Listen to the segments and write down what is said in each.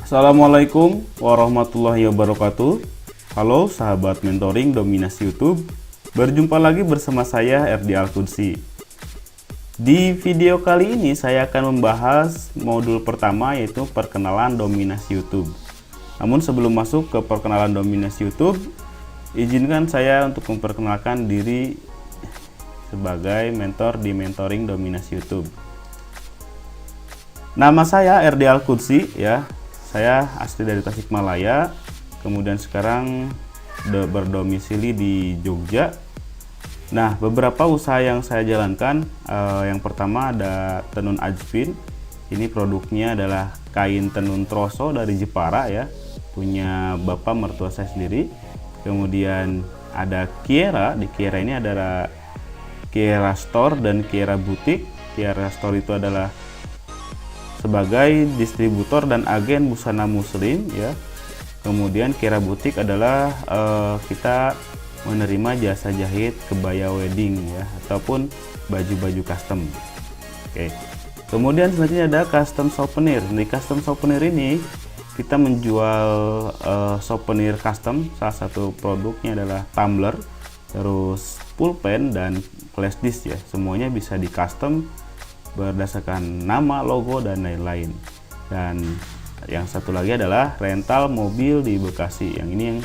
Assalamualaikum warahmatullahi wabarakatuh. Halo sahabat mentoring dominasi YouTube. Berjumpa lagi bersama saya RD Al-Qudsi. Di video kali ini saya akan membahas modul pertama, yaitu perkenalan dominasi YouTube. Namun sebelum masuk ke perkenalan dominasi YouTube, izinkan saya untuk memperkenalkan diri sebagai mentor di mentoring dominasi YouTube. Nama saya RD Al-Qudsi ya. Saya asli dari Tasikmalaya, kemudian sekarang berdomisili di Jogja. Nah, beberapa usaha yang saya jalankan, yang pertama ada tenun ajpin. Ini produknya adalah kain tenun troso dari Jepara ya, punya bapak mertua saya sendiri. Kemudian ada Kiera, di Kiera ini ada Kiera Store dan Kiera Butik. Kiera Store itu adalah sebagai distributor dan agen busana muslim ya. Kemudian Kiera Butik adalah kita menerima jasa jahit kebaya wedding ya, ataupun baju-baju custom. Oke. Kemudian selanjutnya ada custom souvenir. Di custom souvenir ini kita menjual souvenir custom. Salah satu produknya adalah tumbler, terus pulpen dan flash disk ya. Semuanya bisa di custom berdasarkan nama, logo, dan lain-lain. Dan yang satu lagi adalah rental mobil di Bekasi. Yang ini yang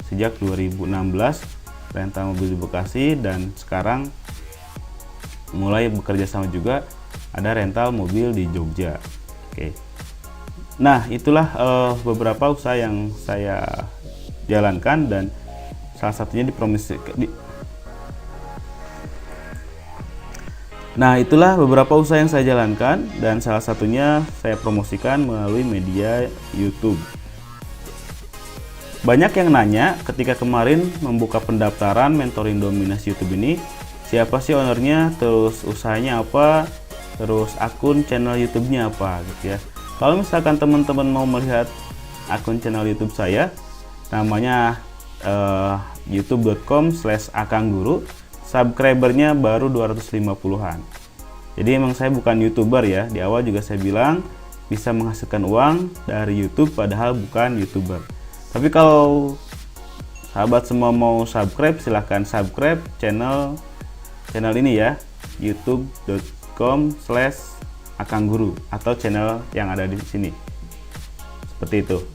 sejak 2016 rental mobil di Bekasi, dan sekarang mulai bekerja sama juga ada rental mobil di Jogja. Oke. Nah, itulah beberapa usaha yang saya jalankan, dan salah satunya Nah, itulah beberapa usaha yang saya jalankan, dan salah satunya saya promosikan melalui media YouTube. Banyak yang nanya ketika kemarin membuka pendaftaran mentoring dominasi YouTube ini, siapa sih ownernya, terus usahanya apa, terus akun channel YouTube-nya apa gitu ya. Kalau misalkan teman-teman mau melihat akun channel YouTube saya, namanya youtube.com/akangguru. Subscribernya baru 250-an. Jadi emang saya bukan YouTuber ya. Di awal juga saya bilang bisa menghasilkan uang dari YouTube, padahal bukan YouTuber. Tapi kalau sahabat semua mau subscribe, silahkan subscribe channel ini ya, youtube.com/akangguru, atau channel yang ada di sini. Seperti itu.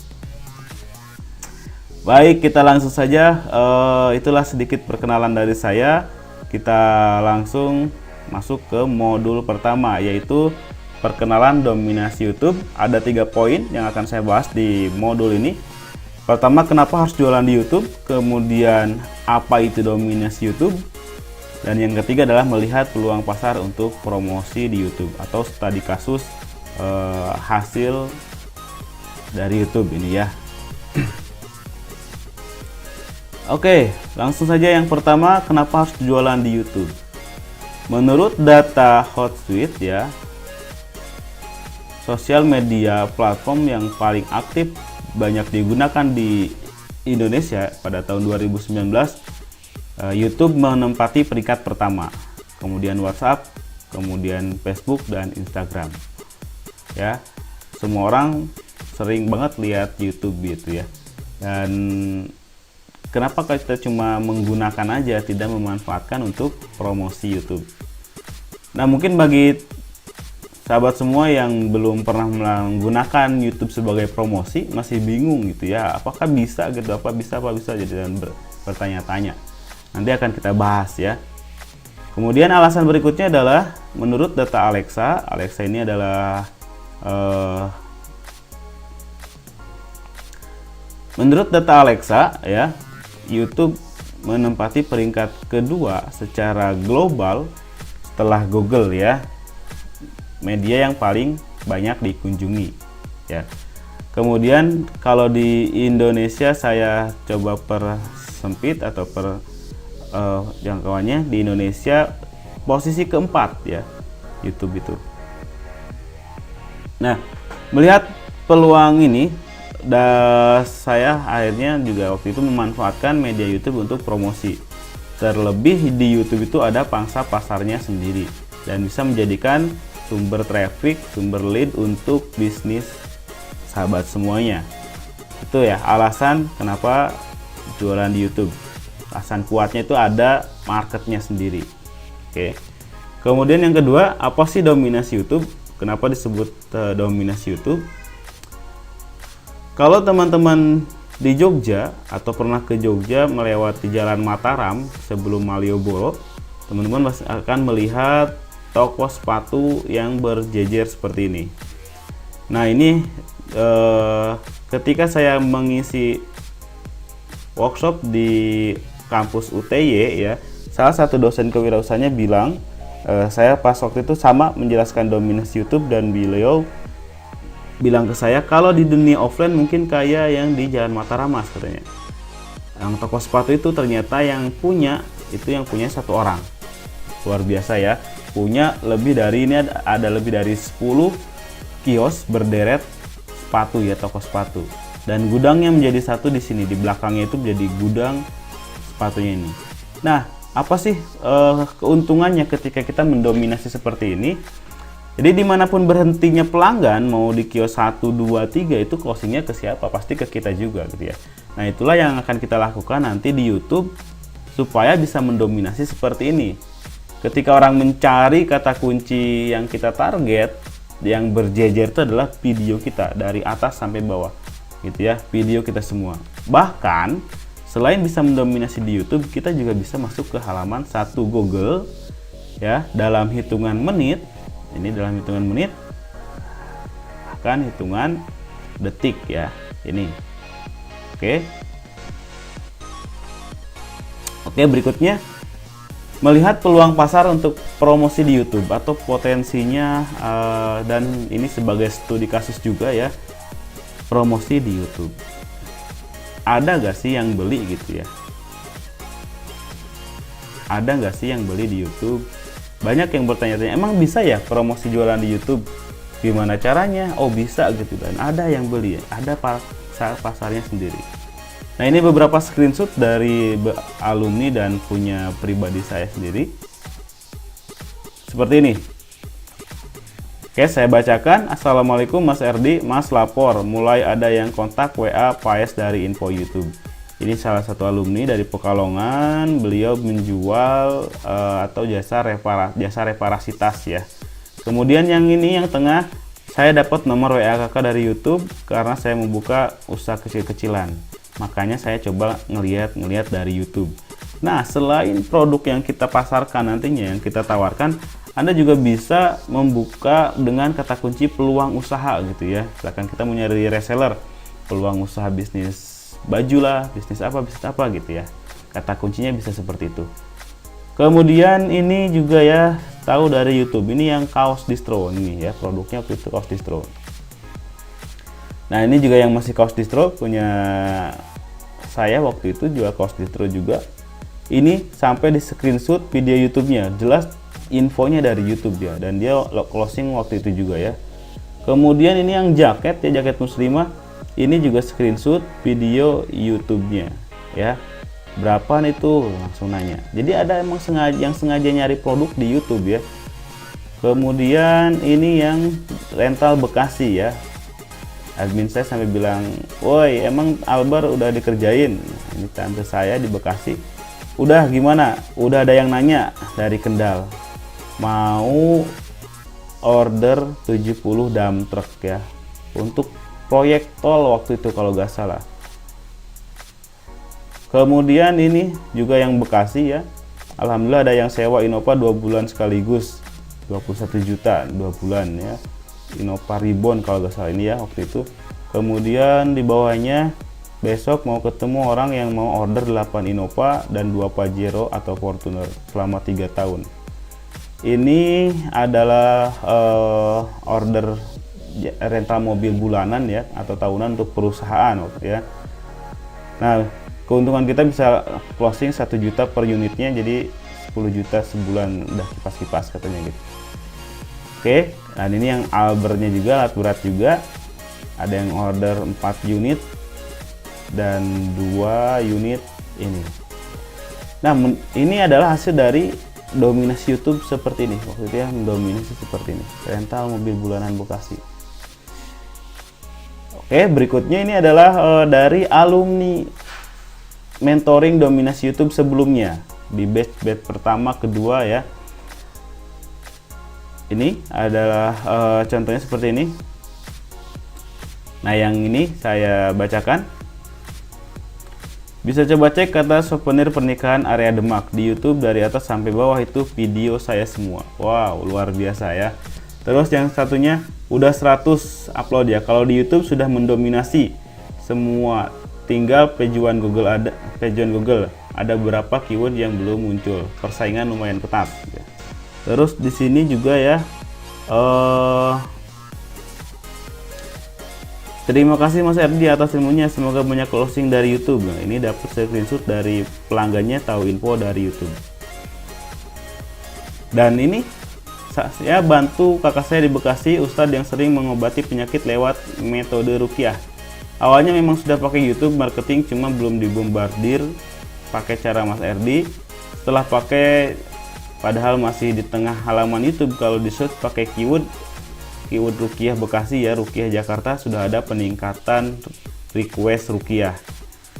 Baik, kita langsung saja. Itulah sedikit perkenalan dari saya. Kita langsung masuk ke modul pertama, yaitu perkenalan dominasi YouTube. Ada 3 poin yang akan saya bahas di modul ini. Pertama, kenapa harus jualan di YouTube, kemudian apa itu dominasi YouTube, dan yang ketiga adalah melihat peluang pasar untuk promosi di YouTube atau studi kasus hasil dari YouTube ini ya. Oke, langsung saja yang pertama, kenapa harus jualan di YouTube? Menurut data Hootsuite ya, sosial media platform yang paling aktif banyak digunakan di Indonesia pada tahun 2019, YouTube menempati peringkat pertama, kemudian WhatsApp, kemudian Facebook dan Instagram. Ya, semua orang sering banget lihat YouTube gitu ya. Dan kenapa kita cuma menggunakan aja, tidak memanfaatkan untuk promosi YouTube? Nah, mungkin bagi sahabat semua yang belum pernah menggunakan YouTube sebagai promosi, masih bingung gitu ya, apakah bisa gitu, apa bisa jadi, dan bertanya-tanya. Nanti akan kita bahas ya. Kemudian alasan berikutnya adalah menurut data Alexa. Alexa ini adalah menurut data Alexa ya, YouTube menempati peringkat kedua secara global setelah Google ya, media yang paling banyak dikunjungi ya. Kemudian kalau di Indonesia saya coba persempit atau jangkauannya, di Indonesia posisi keempat ya YouTube itu. Nah, melihat peluang ini, dan saya akhirnya juga waktu itu memanfaatkan media YouTube untuk promosi. Terlebih di YouTube itu ada pangsa pasarnya sendiri dan bisa menjadikan sumber traffic, sumber lead untuk bisnis sahabat semuanya. Itu ya alasan kenapa jualan di YouTube. Alasan kuatnya itu ada marketnya sendiri. Oke. Kemudian yang kedua, apa sih dominasi YouTube? Kenapa disebut dominasi YouTube? Kalau teman-teman di Jogja atau pernah ke Jogja melewati Jalan Mataram sebelum Malioboro, teman-teman akan melihat toko sepatu yang berjejer seperti ini. Nah, ini ketika saya mengisi workshop di kampus UTY ya, salah satu dosen kewirausahaannya bilang, saya pas waktu itu sama menjelaskan dominasi YouTube, dan beliau bilang ke saya kalau di dunia offline mungkin kayak yang di Jalan Mataram Mas, katanya. Yang toko sepatu itu ternyata yang punya satu orang. Luar biasa ya. Punya lebih dari, ini ada lebih dari 10 kios berderet sepatu ya, toko sepatu. Dan gudangnya menjadi satu di sini, di belakangnya itu menjadi gudang sepatunya ini. Nah, apa sih keuntungannya ketika kita mendominasi seperti ini? Jadi dimanapun berhentinya pelanggan, mau di kios 1, 2, 3, itu closingnya ke siapa? Pasti ke kita juga gitu ya. Nah, itulah yang akan kita lakukan nanti di YouTube supaya bisa mendominasi seperti ini. Ketika orang mencari kata kunci yang kita target, yang berjejer itu adalah video kita dari atas sampai bawah, gitu ya, video kita semua. Bahkan selain bisa mendominasi di YouTube, kita juga bisa masuk ke halaman satu Google ya dalam hitungan menit. Ini dalam hitungan menit, bahkan hitungan detik ya. Ini, oke, berikutnya. Melihat peluang pasar untuk promosi di YouTube atau potensinya, dan ini sebagai studi kasus juga ya, promosi di YouTube. Ada nggak sih yang beli gitu ya? Ada nggak sih yang beli di YouTube? Banyak yang bertanya-tanya, emang bisa ya promosi jualan di YouTube? Gimana caranya? Oh, bisa gitu, dan ada yang beli, ada pasarnya sendiri. Nah, ini beberapa screenshot dari alumni dan punya pribadi saya sendiri. Seperti ini. Oke, saya bacakan. Assalamualaikum Mas Erdi, Mas lapor. Mulai ada yang kontak WA Paes dari info YouTube. Ini salah satu alumni dari Pekalongan. Beliau menjual atau jasa reparasi tas ya. Kemudian yang ini yang tengah, saya dapat nomor WA kakak dari YouTube karena saya membuka usaha kecil-kecilan. Makanya saya coba ngelihat dari YouTube. Nah, selain produk yang kita pasarkan nantinya, yang kita tawarkan, Anda juga bisa membuka dengan kata kunci peluang usaha gitu ya. Misalkan kita mau nyari reseller, peluang usaha bisnis baju lah, bisnis apa gitu ya. Kata kuncinya bisa seperti itu. Kemudian ini juga ya, tahu dari YouTube, ini yang kaos distro ini ya, produknya waktu itu kaos distro. Nah, ini juga yang masih kaos distro, punya saya waktu itu jual kaos distro juga. Ini sampai di screenshot video YouTube-nya, jelas infonya dari YouTube ya, dan dia closing waktu itu juga ya. Kemudian ini yang jaket ya, jaket muslimah, ini juga screenshot video YouTube-nya ya. Berapa nih tuh, langsung nanya. Jadi ada emang yang sengaja nyari produk di YouTube ya. Kemudian ini yang rental Bekasi ya. Admin saya sampai bilang, woi emang Albar udah dikerjain. Ini tante saya di Bekasi. Udah gimana? Udah ada yang nanya dari Kendal. Mau order 70 dump truck ya. Untuk proyek tol waktu itu kalau nggak salah. Kemudian ini juga yang Bekasi ya. Alhamdulillah ada yang sewa Innova 2 bulan sekaligus. 21 juta 2 bulan ya. Innova Ribbon kalau nggak salah ini ya waktu itu. Kemudian di bawahnya, besok mau ketemu orang yang mau order 8 Innova dan 2 Pajero atau Fortuner selama 3 tahun. Ini adalah order rental mobil bulanan ya, atau tahunan untuk perusahaan ya. Nah, keuntungan kita bisa closing 1 juta per unitnya, jadi 10 juta sebulan udah kipas-kipas katanya gitu. Oke, dan ini yang Albernya juga, alat berat juga. Ada yang order 4 unit dan 2 unit ini. Nah, ini adalah hasil dari dominasi YouTube seperti ini. Waktu itu ya mendominasi seperti ini. Rental mobil bulanan Bekasi. Oke, berikutnya ini adalah dari alumni mentoring dominasi YouTube sebelumnya di batch pertama, kedua ya. Ini adalah contohnya seperti ini. Nah, yang ini saya bacakan. Bisa coba cek kata souvenir pernikahan area Demak di YouTube, dari atas sampai bawah itu video saya semua. Wow, luar biasa ya. Terus yang satunya udah 100 upload ya. Kalau di YouTube sudah mendominasi semua. Tinggal pejuan Google ada beberapa keyword yang belum muncul. Persaingan lumayan ketat ya. Terus di sini juga ya, terima kasih Mas Erdi atas ilmunya, semoga banyak closing dari YouTube. Nah, ini dapat screenshot dari pelanggannya, tahu info dari YouTube. Dan ini saya bantu kakak saya di Bekasi, Ustadz yang sering mengobati penyakit lewat metode ruqyah. Awalnya memang sudah pakai YouTube marketing, cuma belum dibombardir pakai cara Mas Erdi. Setelah pakai, padahal masih di tengah halaman YouTube, kalau di search pakai keyword ruqyah Bekasi ya, ruqyah Jakarta, sudah ada peningkatan request ruqyah.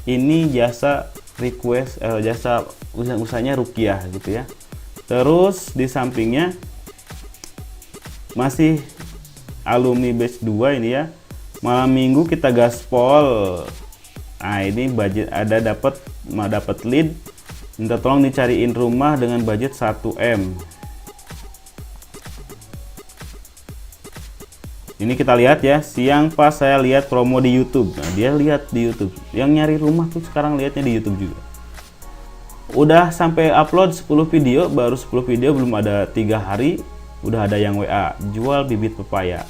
Ini jasa request jasa usahanya ruqyah gitu ya. Terus di sampingnya masih alumni batch 2 ini ya. Malam minggu kita gaspol. Nah, ini budget ada dapat lead, minta tolong dicariin rumah dengan budget 1M. Ini kita lihat ya, siang pas saya lihat promo di YouTube. Nah, dia lihat di YouTube. Yang nyari rumah tuh sekarang lihatnya di YouTube juga. Udah sampai upload 10 video, baru 10 video belum ada 3 hari, udah ada yang WA, jual bibit pepaya.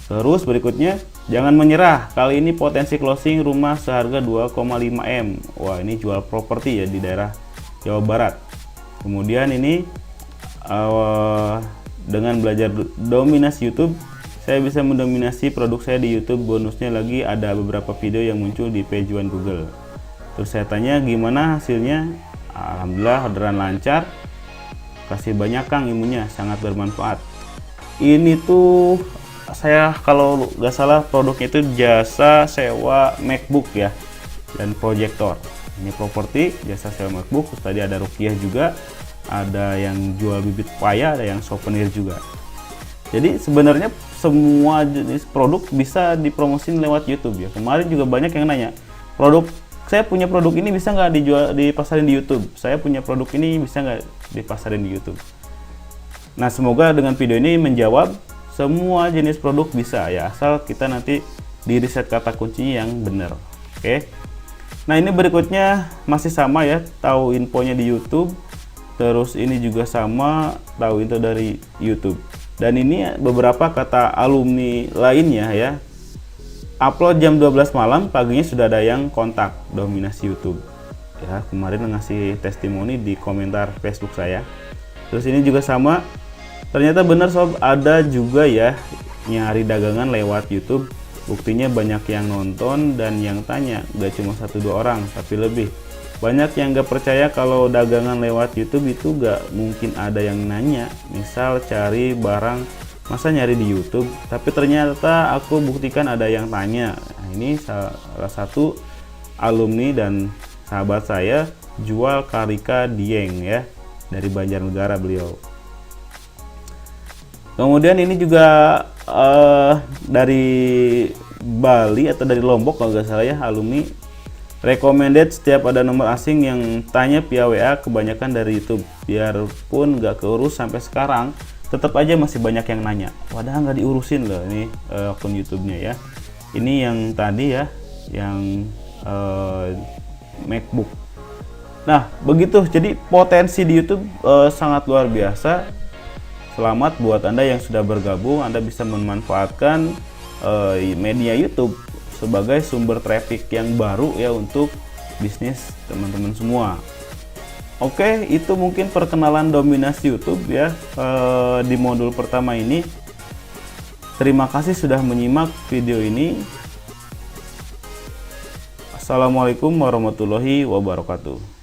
Terus berikutnya, jangan menyerah. Kali ini potensi closing rumah seharga 2,5M. Wah, ini jual properti ya di daerah Jawa Barat. Kemudian ini dengan belajar dominasi YouTube, saya bisa mendominasi produk saya di YouTube. Bonusnya lagi ada beberapa video yang muncul di pejuan Google. Terus saya tanya gimana hasilnya. Alhamdulillah orderan lancar. Kasih banyak Kang ilmunya, sangat bermanfaat. Ini tuh saya kalau nggak salah produknya itu jasa sewa MacBook ya, dan proyektor. Ini properti jasa sewa MacBook. Terus tadi ada ruqyah juga, ada yang jual bibit pepaya, ada yang souvenir juga. Jadi sebenarnya semua jenis produk bisa dipromosin lewat YouTube ya. Kemarin juga banyak yang nanya, saya punya produk ini bisa nggak dipasarin di YouTube? Saya punya produk ini bisa nggak dipasarin di YouTube? Nah, semoga dengan video ini menjawab. Semua jenis produk bisa ya, asal kita nanti di riset kata kuncinya yang benar. Oke. Nah, ini berikutnya masih sama ya, tahu infonya di YouTube. Terus ini juga sama, tahu info dari YouTube. Dan ini beberapa kata alumni lainnya ya. Upload jam 12 malam, paginya sudah ada yang kontak dominasi YouTube. Ya, kemarin ngasih testimoni di komentar Facebook saya. Terus ini juga sama. Ternyata benar sob, ada juga ya nyari dagangan lewat YouTube. Buktinya banyak yang nonton dan yang tanya, gak cuma 1-2 orang, tapi lebih. Banyak yang gak percaya kalau dagangan lewat YouTube itu gak mungkin ada yang nanya. Misal cari barang, masa nyari di YouTube? Tapi ternyata aku buktikan ada yang tanya. Nah, ini salah satu alumni dan sahabat saya, jual Karika Dieng ya, dari Banjarnegara beliau. Kemudian ini juga dari Bali atau dari Lombok kalau nggak salah ya, alumni. Recommended setiap ada nomor asing yang tanya via WA, kebanyakan dari YouTube. Biarpun nggak keurus sampai sekarang, tetap aja masih banyak yang nanya. Padahal nggak diurusin loh ini akun YouTube-nya ya. Ini yang tadi ya, yang MacBook. Nah, begitu. Jadi potensi di YouTube sangat luar biasa. Selamat buat Anda yang sudah bergabung. Anda bisa memanfaatkan media YouTube sebagai sumber traffic yang baru ya untuk bisnis teman-teman semua. Oke, itu mungkin perkenalan dominasi YouTube ya di modul pertama ini. Terima kasih sudah menyimak video ini. Assalamualaikum warahmatullahi wabarakatuh.